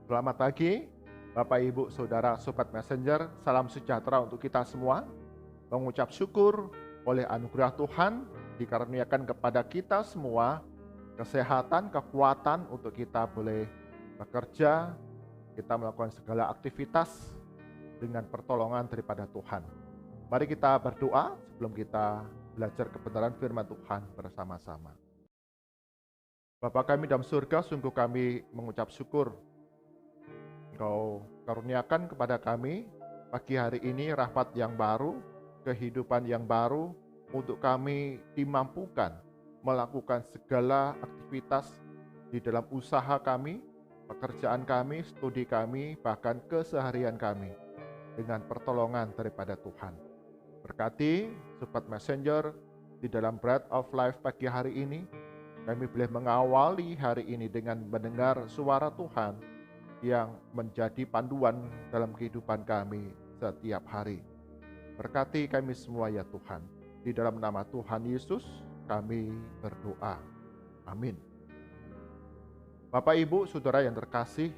Selamat pagi, Bapak, Ibu, Saudara, Sobat Messenger. Salam sejahtera untuk kita semua. Mengucap syukur oleh anugerah Tuhan dikaruniakan kepada kita semua kesehatan, kekuatan untuk kita boleh bekerja, kita melakukan segala aktivitas dengan pertolongan daripada Tuhan. Mari kita berdoa sebelum kita belajar kebenaran firman Tuhan bersama-sama. Bapa kami dalam surga, sungguh kami mengucap syukur Engkau karuniakan kepada kami pagi hari ini rahmat yang baru, kehidupan yang baru untuk kami dimampukan melakukan segala aktivitas di dalam usaha kami, pekerjaan kami, studi kami, bahkan keseharian kami dengan pertolongan daripada Tuhan. Berkati Sobat Messenger di dalam Bread of Life pagi hari ini, kami boleh mengawali hari ini dengan mendengar suara Tuhan yang menjadi panduan dalam kehidupan kami setiap hari. Berkati kami semua ya Tuhan. Di dalam nama Tuhan Yesus kami berdoa. Amin. Bapak, Ibu, Saudara yang terkasih,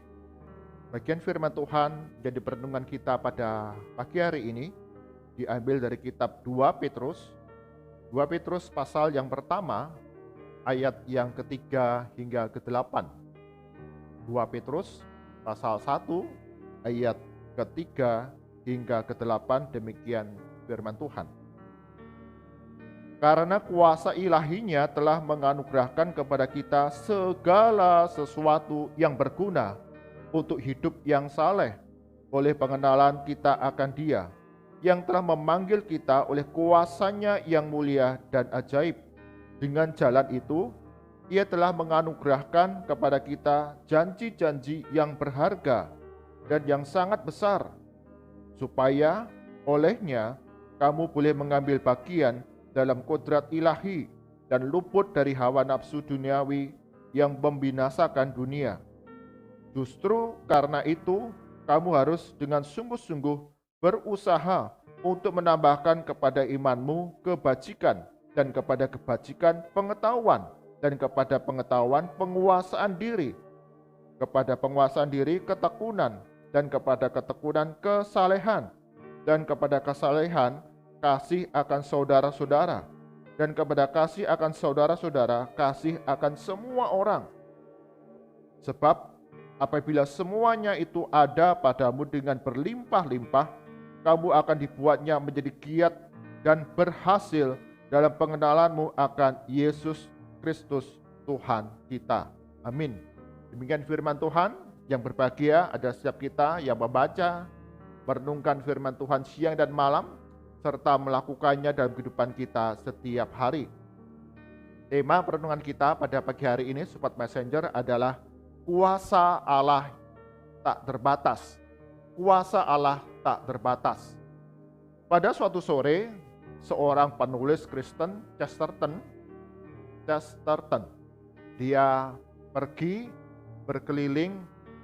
bagian firman Tuhan yang diperenungkan kita pada pagi hari ini diambil dari kitab 2 Petrus. 2 Petrus pasal yang pertama, ayat yang ketiga hingga ke-8. 2 Petrus pasal 1 ayat ketiga hingga ke-8, demikian firman Tuhan. Karena kuasa ilahinya telah menganugerahkan kepada kita segala sesuatu yang berguna untuk hidup yang saleh oleh pengenalan kita akan Dia yang telah memanggil kita oleh kuasanya yang mulia dan ajaib. Dengan jalan itu Ia telah menganugerahkan kepada kita janji-janji yang berharga dan yang sangat besar, supaya olehnya kamu boleh mengambil bagian dalam kodrat ilahi dan luput dari hawa nafsu duniawi yang membinasakan dunia. Justru karena itu, kamu harus dengan sungguh-sungguh berusaha untuk menambahkan kepada imanmu kebajikan, dan kepada kebajikan pengetahuan, dan kepada pengetahuan penguasaan diri, kepada penguasaan diri ketekunan, dan kepada ketekunan kesalehan, dan kepada kesalehan kasih akan saudara-saudara, dan kepada kasih akan saudara-saudara kasih akan semua orang. Sebab apabila semuanya itu ada padamu dengan berlimpah-limpah, kamu akan dibuatnya menjadi giat dan berhasil dalam pengenalanmu akan Yesus Kristus Tuhan kita. Amin. Demikian firman Tuhan. Yang berbahagia ada setiap kita yang membaca, merenungkan firman Tuhan siang dan malam, serta melakukannya dalam kehidupan kita setiap hari. Tema perenungan kita pada pagi hari ini, Sobat Messenger, adalah kuasa Allah tak terbatas. Kuasa Allah tak terbatas. Pada suatu sore, seorang penulis Kristen, Chesterton, dia pergi berkeliling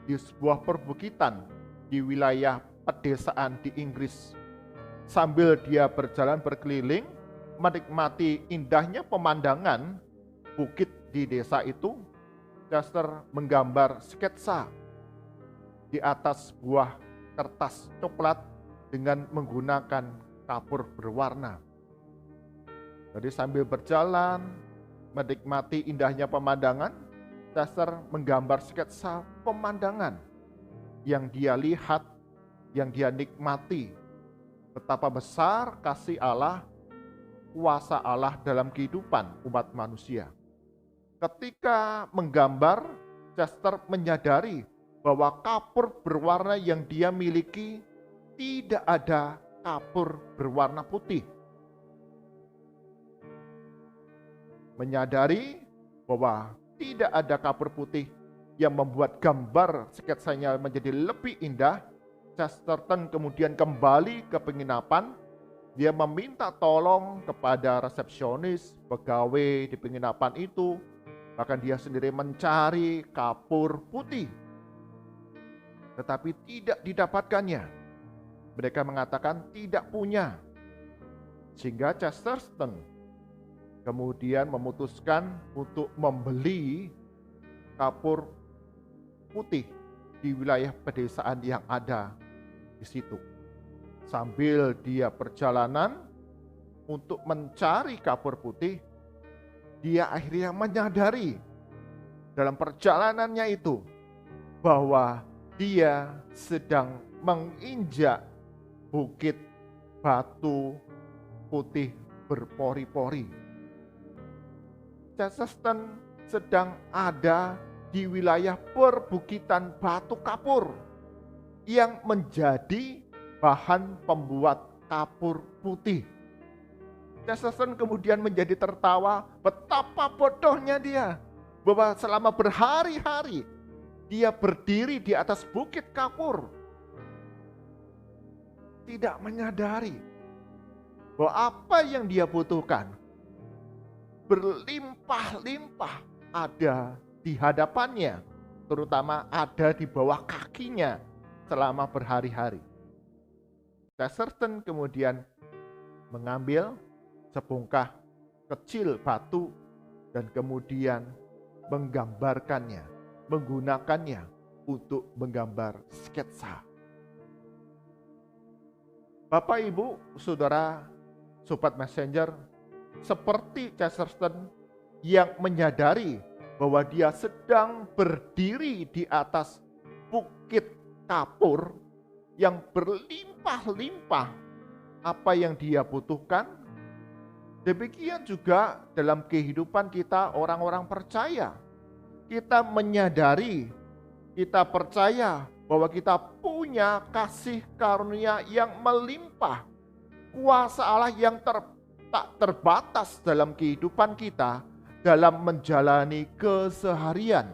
di sebuah perbukitan di wilayah pedesaan di Inggris. Sambil dia berjalan berkeliling, menikmati indahnya pemandangan bukit di desa itu, Chester menggambar sketsa di atas sebuah kertas coklat dengan menggunakan kapur berwarna. Jadi sambil berjalan, menikmati indahnya pemandangan, Chester menggambar sketsa pemandangan yang dia lihat, yang dia nikmati. Betapa besar kasih Allah, kuasa Allah dalam kehidupan umat manusia. Ketika menggambar, Chester menyadari bahwa kapur berwarna yang dia miliki tidak ada kapur berwarna putih. Menyadari bahwa tidak ada kapur putih yang membuat gambar sketsanya menjadi lebih indah, Chesterton kemudian kembali ke penginapan. Dia meminta tolong kepada resepsionis, pegawai di penginapan itu, bahkan dia sendiri mencari kapur putih, tetapi tidak didapatkannya. Mereka mengatakan tidak punya. Sehingga Chesterton kemudian memutuskan untuk membeli kapur putih di wilayah pedesaan yang ada di situ. Sambil dia perjalanan untuk mencari kapur putih, dia akhirnya menyadari dalam perjalanannya itu bahwa dia sedang menginjak bukit batu putih berpori-pori. Chesterton sedang ada di wilayah perbukitan batu kapur yang menjadi bahan pembuat kapur putih. Chesterton kemudian menjadi tertawa betapa bodohnya dia, bahwa selama berhari-hari dia berdiri di atas bukit kapur, tidak menyadari bahwa apa yang dia butuhkan berlimpah-limpah ada di hadapannya, terutama ada di bawah kakinya selama berhari-hari. Chesterton kemudian mengambil sebongkah kecil batu dan kemudian menggambarkannya, menggunakannya untuk menggambar sketsa. Bapak, Ibu, Saudara, Sobat Messenger, seperti Chesterton yang menyadari bahwa dia sedang berdiri di atas bukit kapur yang berlimpah-limpah apa yang dia butuhkan. Demikian juga dalam kehidupan kita orang-orang percaya. Kita menyadari, kita percaya bahwa kita punya kasih karunia yang melimpah. Kuasa Allah yang tak terbatas dalam kehidupan kita dalam menjalani keseharian.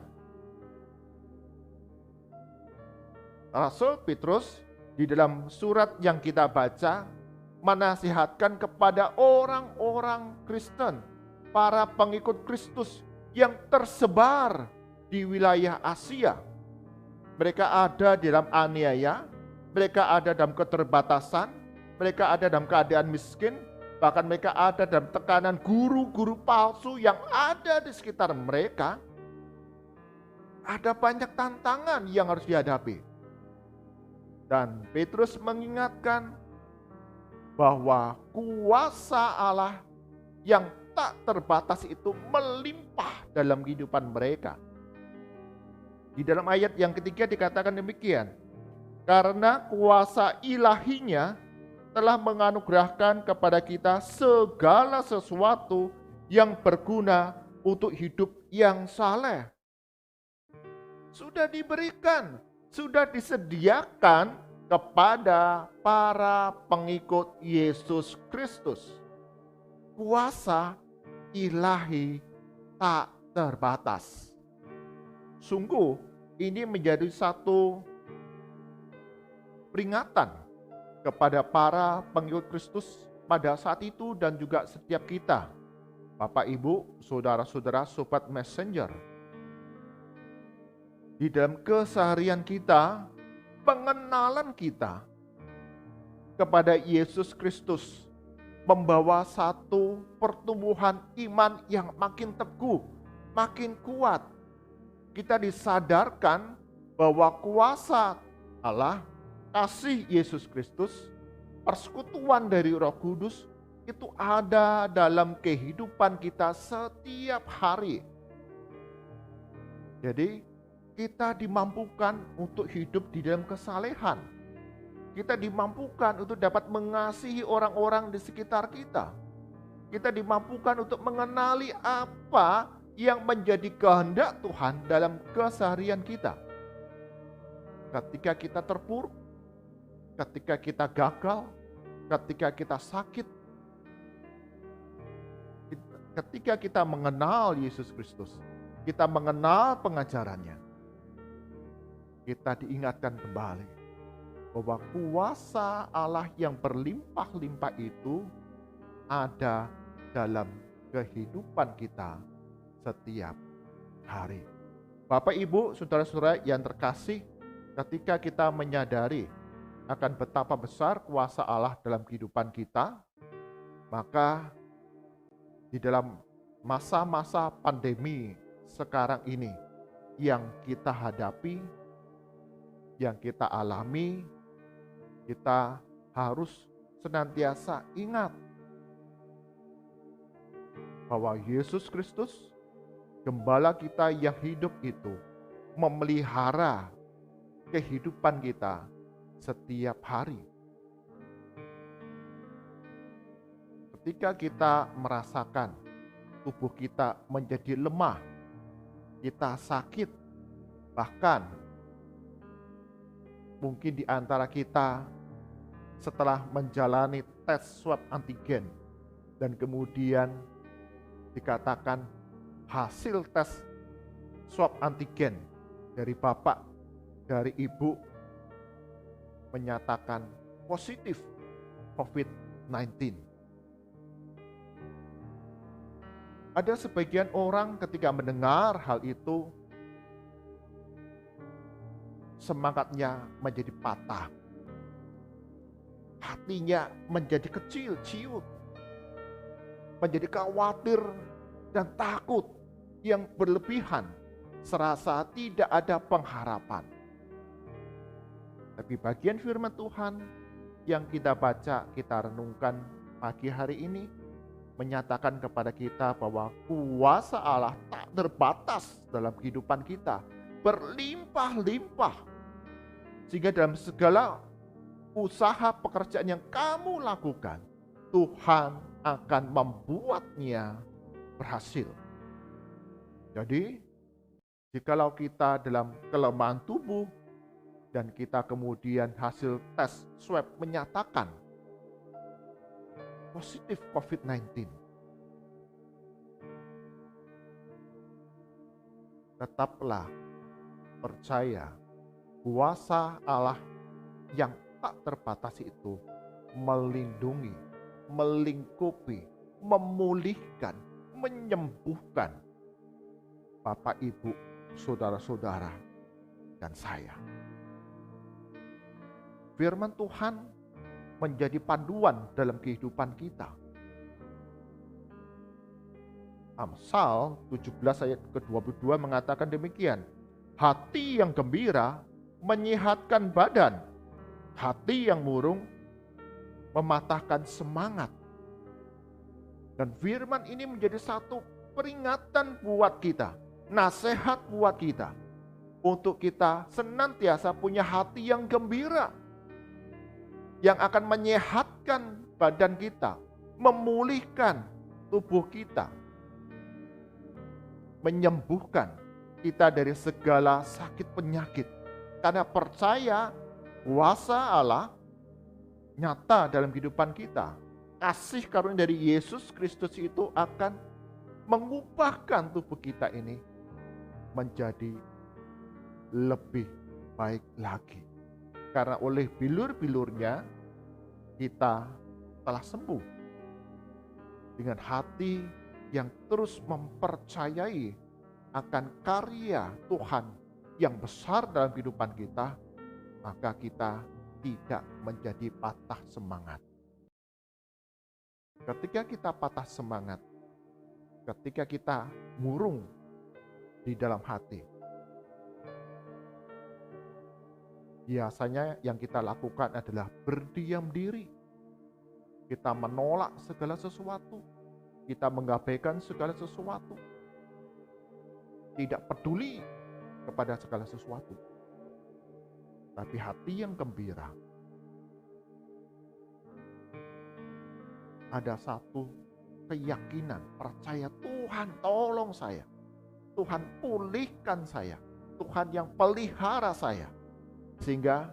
Rasul Petrus di dalam surat yang kita baca menasihatkan kepada orang-orang Kristen, para pengikut Kristus yang tersebar di wilayah Asia. Mereka ada di dalam aniaya, mereka ada dalam keterbatasan, mereka ada dalam keadaan miskin, bahkan mereka ada dalam tekanan guru-guru palsu yang ada di sekitar mereka. Ada banyak tantangan yang harus dihadapi. Dan Petrus mengingatkan bahwa kuasa Allah yang tak terbatas itu melimpah dalam kehidupan mereka. Di dalam ayat yang ketiga dikatakan demikian, karena kuasa ilahinya telah menganugerahkan kepada kita segala sesuatu yang berguna untuk hidup yang saleh. Sudah diberikan, sudah disediakan kepada para pengikut Yesus Kristus. Kuasa ilahi tak terbatas. Sungguh ini menjadi satu peringatan kepada para pengikut Kristus pada saat itu dan juga setiap kita. Bapak, Ibu, Saudara-saudara, Sobat Messenger. Di dalam keseharian kita, pengenalan kita kepada Yesus Kristus membawa satu pertumbuhan iman yang makin teguh, makin kuat. Kita disadarkan bahwa kuasa Allah, kasih Yesus Kristus, persekutuan dari Roh Kudus itu ada dalam kehidupan kita setiap hari. Jadi kita dimampukan untuk hidup di dalam kesalehan. Kita dimampukan untuk dapat mengasihi orang-orang di sekitar kita. Kita dimampukan untuk mengenali apa yang menjadi kehendak Tuhan dalam keseharian kita. Ketika kita terpuruk, ketika kita gagal, ketika kita sakit, ketika kita mengenal Yesus Kristus, kita mengenal pengajarannya, kita diingatkan kembali bahwa kuasa Allah yang berlimpah-limpah itu ada dalam kehidupan kita setiap hari. Bapak, Ibu, Saudara-saudara yang terkasih, ketika kita menyadari akan betapa besar kuasa Allah dalam kehidupan kita, maka di dalam masa-masa pandemi sekarang ini yang kita hadapi, yang kita alami, kita harus senantiasa ingat bahwa Yesus Kristus, Gembala kita yang hidup itu, memelihara kehidupan kita setiap hari. Ketika kita merasakan tubuh kita menjadi lemah, kita sakit, bahkan mungkin di antara kita setelah menjalani tes swab antigen dan kemudian dikatakan hasil tes swab antigen dari bapak, dari ibu menyatakan positif COVID-19. Ada sebagian orang ketika mendengar hal itu, semangatnya menjadi patah. Hatinya menjadi kecil, ciut. Menjadi khawatir dan takut yang berlebihan. Serasa tidak ada pengharapan. Tapi bagian firman Tuhan yang kita baca, kita renungkan pagi hari ini, menyatakan kepada kita bahwa kuasa Allah tak terbatas dalam kehidupan kita, berlimpah-limpah. Sehingga dalam segala usaha pekerjaan yang kamu lakukan, Tuhan akan membuatnya berhasil. Jadi, jikalau kita dalam kelemahan tubuh dan kita kemudian hasil tes swab menyatakan positif COVID-19, tetaplah percaya kuasa Allah yang tak terbatas itu melindungi, melingkupi, memulihkan, menyembuhkan Bapak, Ibu, saudara-saudara, dan saya. Firman Tuhan menjadi panduan dalam kehidupan kita. Amsal 17 ayat ke-22 mengatakan demikian. Hati yang gembira menyehatkan badan. Hati yang murung mematahkan semangat. Dan firman ini menjadi satu peringatan buat kita, nasihat buat kita, untuk kita senantiasa punya hati yang gembira, yang akan menyehatkan badan kita, memulihkan tubuh kita, menyembuhkan kita dari segala sakit penyakit. Karena percaya kuasa Allah nyata dalam kehidupan kita. Kasih karunia dari Yesus Kristus itu akan mengubahkan tubuh kita ini menjadi lebih baik lagi. Karena oleh bilur-bilurnya kita telah sembuh. Dengan hati yang terus mempercayai akan karya Tuhan yang besar dalam kehidupan kita, maka kita tidak menjadi patah semangat. Ketika kita patah semangat, ketika kita murung di dalam hati, biasanya yang kita lakukan adalah berdiam diri. Kita menolak segala sesuatu. Kita mengabaikan segala sesuatu. Tidak peduli kepada segala sesuatu. Tapi hati yang gembira. Ada satu keyakinan, percaya Tuhan tolong saya. Tuhan pulihkan saya. Tuhan yang pelihara saya. Sehingga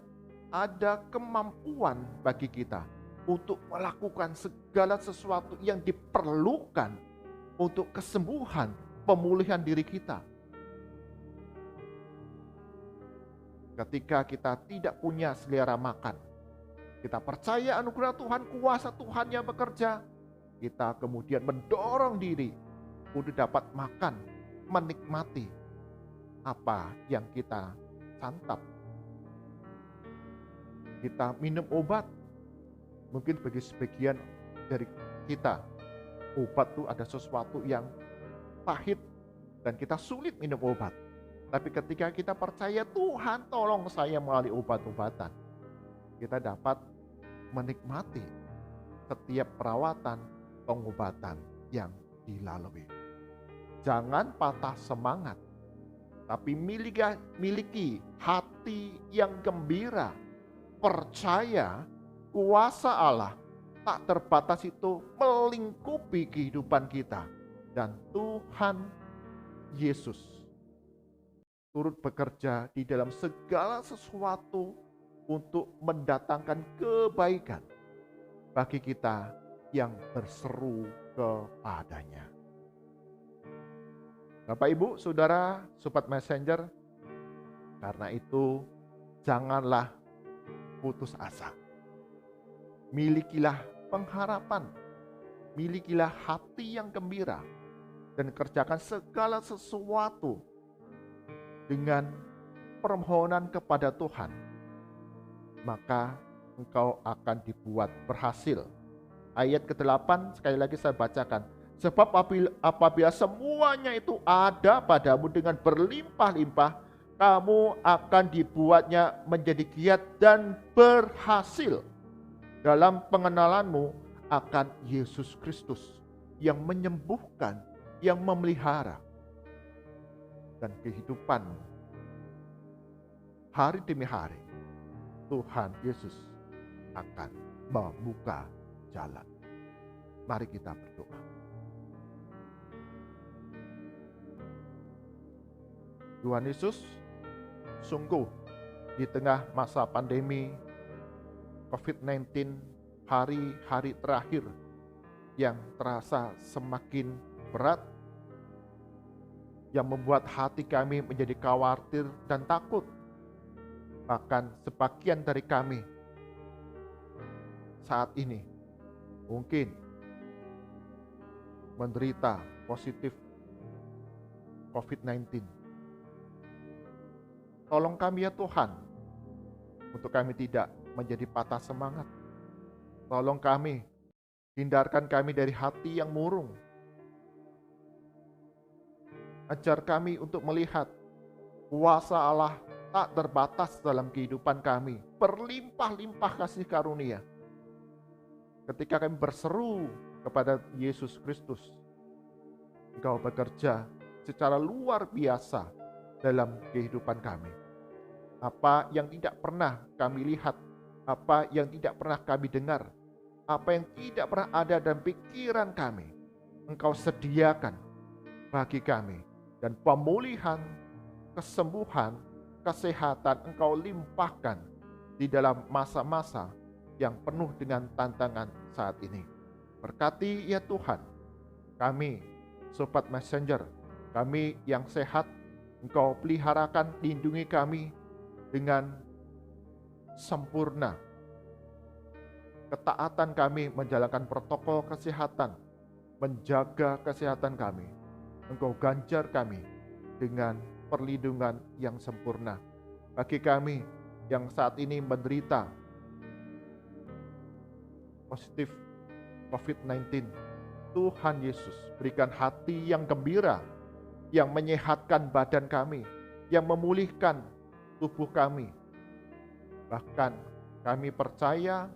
ada kemampuan bagi kita untuk melakukan segala sesuatu yang diperlukan untuk kesembuhan, pemulihan diri kita. Ketika kita tidak punya selera makan, kita percaya anugerah Tuhan, kuasa Tuhan yang bekerja, kita kemudian mendorong diri untuk dapat makan, menikmati apa yang kita santap. Kita minum obat. Mungkin bagi sebagian dari kita, obat itu ada sesuatu yang pahit dan kita sulit minum obat. Tapi ketika kita percaya Tuhan tolong saya melalui obat-obatan, kita dapat menikmati setiap perawatan, pengobatan yang dilalui. Jangan patah semangat, tapi miliki hati yang gembira. Percaya kuasa Allah tak terbatas itu melingkupi kehidupan kita. Dan Tuhan Yesus turut bekerja di dalam segala sesuatu untuk mendatangkan kebaikan bagi kita yang berseru kepadanya. Bapak, Ibu, Saudara, Sobat Messenger, karena itu janganlah putus asa. Milikilah pengharapan, milikilah hati yang gembira, dan kerjakan segala sesuatu dengan permohonan kepada Tuhan, maka engkau akan dibuat berhasil. Ayat ke-8 sekali lagi saya bacakan. Sebab apabila semuanya itu ada padamu dengan berlimpah-limpah, kamu akan dibuatnya menjadi giat dan berhasil dalam pengenalanmu akan Yesus Kristus yang menyembuhkan, yang memelihara. Dan kehidupan hari demi hari, Tuhan Yesus akan membuka jalan. Mari kita berdoa. Tuhan Yesus, sungguh di tengah masa pandemi COVID-19, hari-hari terakhir yang terasa semakin berat, yang membuat hati kami menjadi khawatir dan takut. Bahkan sebagian dari kami saat ini mungkin menderita positif COVID-19. Tolong kami ya Tuhan, untuk kami tidak menjadi patah semangat. Tolong kami, hindarkan kami dari hati yang murung. Ajar kami untuk melihat kuasa Allah tak terbatas dalam kehidupan kami. Berlimpah-limpah kasih karunia. Ketika kami berseru kepada Yesus Kristus, Engkau bekerja secara luar biasa dalam kehidupan kami. Apa yang tidak pernah kami lihat, apa yang tidak pernah kami dengar, apa yang tidak pernah ada dalam pikiran kami, Engkau sediakan bagi kami. Dan pemulihan, kesembuhan, kesehatan Engkau limpahkan di dalam masa-masa yang penuh dengan tantangan saat ini. Berkati ya Tuhan, kami, Sobat Messenger, kami yang sehat, Engkau peliharakan, lindungi kami dengan sempurna. Ketaatan kami menjalankan protokol kesehatan, menjaga kesehatan kami. Engkau ganjar kami dengan perlindungan yang sempurna. Bagi kami yang saat ini menderita positif COVID-19, Tuhan Yesus berikan hati yang gembira, yang menyehatkan badan kami, yang memulihkan tubuh kami. Bahkan kami percaya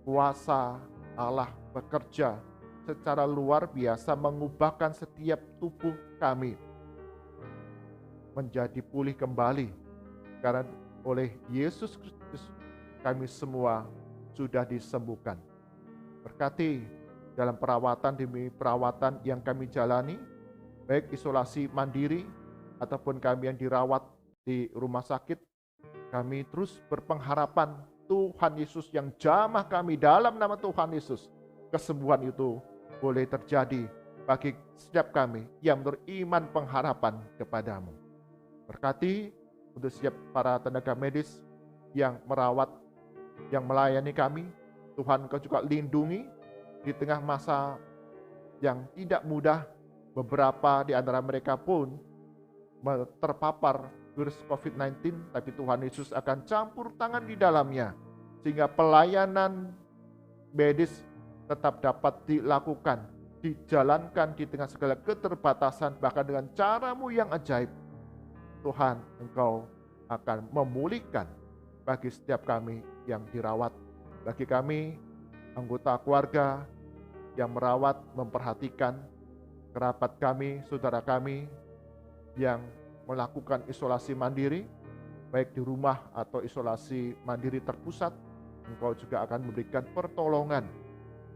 kuasa Allah bekerja secara luar biasa, mengubahkan setiap tubuh kami menjadi pulih kembali. Karena oleh Yesus Kristus kami semua sudah disembuhkan. Berkati dalam perawatan demi perawatan yang kami jalani, baik isolasi mandiri ataupun kami yang dirawat di rumah sakit, kami terus berpengharapan Tuhan Yesus yang jamah kami dalam nama Tuhan Yesus. Kesembuhan itu boleh terjadi bagi setiap kami yang beriman pengharapan kepadamu. Berkati untuk setiap para tenaga medis yang merawat, yang melayani kami. Tuhan Engkau juga lindungi di tengah masa yang tidak mudah. Beberapa di antara mereka pun terpapar virus COVID-19, tapi Tuhan Yesus akan campur tangan di dalamnya, sehingga pelayanan medis tetap dapat dilakukan, dijalankan di tengah segala keterbatasan, bahkan dengan cara-Mu yang ajaib. Tuhan, Engkau akan memulihkan bagi setiap kami yang dirawat, bagi kami anggota keluarga yang merawat, memperhatikan kerabat kami, saudara kami yang melakukan isolasi mandiri, baik di rumah atau isolasi mandiri terpusat. Engkau juga akan memberikan pertolongan.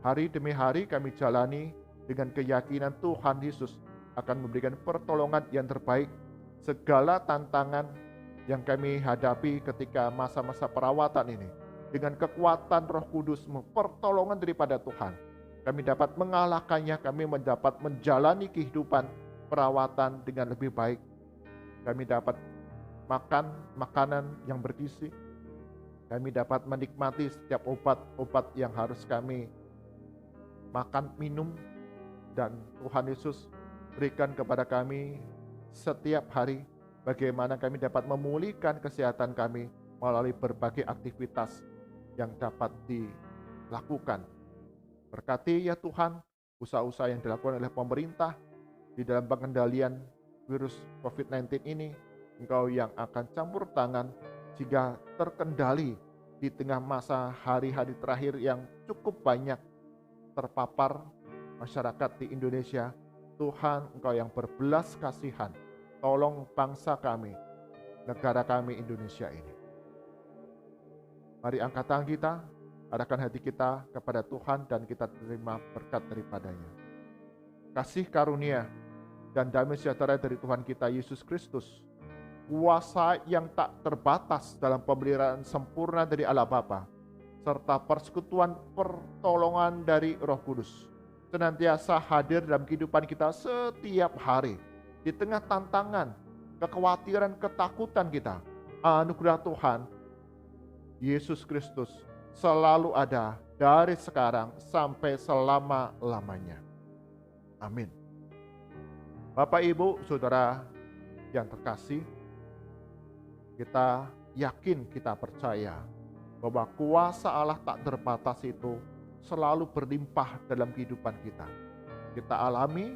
Hari demi hari kami jalani dengan keyakinan Tuhan Yesus akan memberikan pertolongan yang terbaik. Segala tantangan yang kami hadapi ketika masa-masa perawatan ini, dengan kekuatan Roh Kudus, pertolongan daripada Tuhan, kami dapat mengalahkannya, kami mendapat menjalani kehidupan perawatan dengan lebih baik. Kami dapat makan makanan yang bergizi, kami dapat menikmati setiap obat-obat yang harus kami makan, minum, dan Tuhan Yesus berikan kepada kami setiap hari bagaimana kami dapat memulihkan kesehatan kami melalui berbagai aktivitas yang dapat dilakukan. Berkati ya Tuhan usaha-usaha yang dilakukan oleh pemerintah di dalam pengendalian virus COVID-19 ini. Engkau yang akan campur tangan sehingga terkendali di tengah masa hari-hari terakhir yang cukup banyak terpapar masyarakat di Indonesia. Tuhan, Engkau yang berbelas kasihan, tolong bangsa kami, negara kami Indonesia ini. Mari angkat tangan kita, arahkan hati kita kepada Tuhan dan kita terima berkat daripadanya. Kasih karunia dan damai sejahtera dari Tuhan kita Yesus Kristus, kuasa yang tak terbatas dalam pemeliharaan sempurna dari Allah Bapa, serta persekutuan pertolongan dari Roh Kudus, senantiasa hadir dalam kehidupan kita setiap hari. Di tengah tantangan, kekhawatiran, ketakutan kita, anugerah Tuhan Yesus Kristus selalu ada dari sekarang sampai selama-lamanya. Amin. Bapak, Ibu, Saudara yang terkasih, kita yakin, kita percaya bahwa kuasa Allah tak terbatas itu selalu berlimpah dalam kehidupan kita. Kita alami,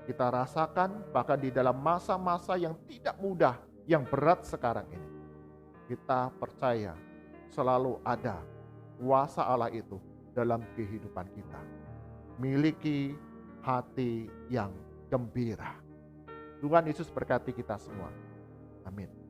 kita rasakan, bahkan di dalam masa-masa yang tidak mudah, yang berat sekarang ini. Kita percaya selalu ada kuasa Allah itu dalam kehidupan kita. Miliki hati yang gembira. Tuhan Yesus berkati kita semua. Amin.